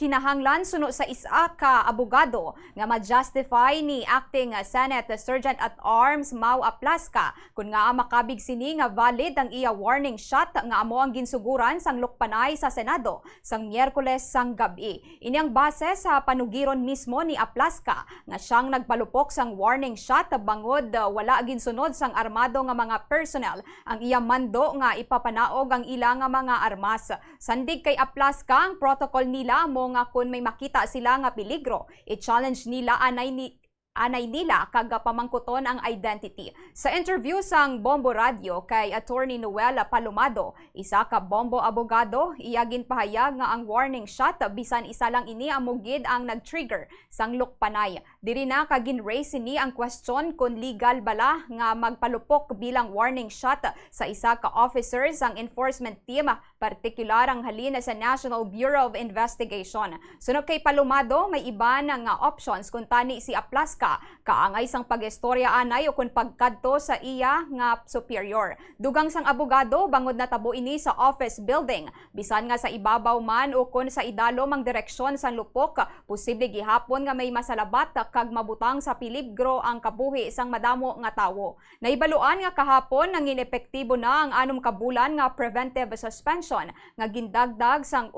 kinahanglan suno sa isa ka abogado nga ma-justify ni acting Senate Sergeant at Arms Mau Aplaska kung nga makabig sini nga valid ang iya warning shot nga amo ang ginsuguran sang lukpanay sa Senado sang Miyerkules sang gabi. Ini ang base sa panugiron mismo ni Aplaska nga siyang nagpalupok sang warning shot bangod wala ginsunod sang armado nga mga personnel ang iya mando nga ipapanaog ang ila nga mga armas. Sandig kay Aplaska ang protocol nila mo nga kung may makita sila nga peligro, i-challenge nila anay nila kag pamangkuton ang identity. Sa interview sang Bombo Radio kay Attorney Noel Palomado, isa ka Bombo abogado, iyagin pahayag nga ang warning shot bisan isa lang ini amugid ang nag-trigger sang lukpanay. Diri na kagin-raise ni ang question kung legal bala nga magpalupok bilang warning shot sa isa ka officer sang enforcement team, partikular ang halin sa National Bureau of Investigation. Sunod kay Palomado, may iba na nga options kung tani si Aplaska kaangay sang pag-istorya anay o kung pagkadto sa iya nga superior. Dugang sang abogado bangod na tabo ini sa office building, bisan nga sa ibabaw man o kung sa idalo mang direksyon sang lupok, posible gihapon nga may masalabat kag mabutang sa peligro ang kabuhi sang madamo nga tawo. Naibaluan nga kahapon nang inepektibo na ang 6 ka bulan nga preventive suspension nga gindagdag sang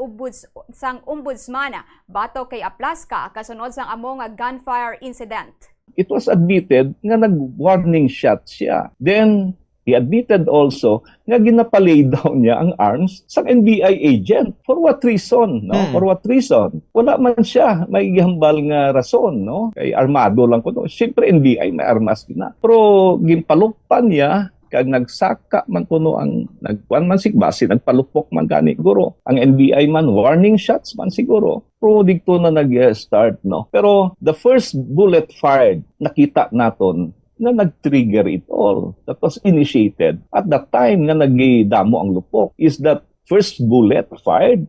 ombudsman bato kay Aplaska kasunod sang amo nga gunfire incident. It was admitted nga nag-warning shot siya. Then, he admitted also nga ginapalay down niya ang arms sa NBI agent. For what reason? No? For what reason? Wala man siya may gihambal nga rason. No? Kay armado lang ko. No? Siyempre, NBI may armas na. Pero, ginpalukpan niya kag nagsaka man kuno ang nagkuan man sigbasi nagpalupok man gani siguro ang NBI man warning shots man siguro pro dito na nag-start no pero the first bullet fired nakita naton na nag-trigger it all that was initiated at that time nga nagidamo ang lupok is that first bullet fired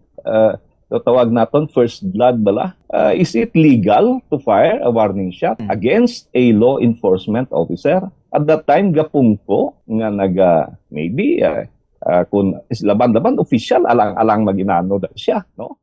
tawag naton first blood bala is it legal to fire a warning shot against a law enforcement officer? At that time, gapungko nga maybe kung laban-laban official alang-alang maginano siya, no?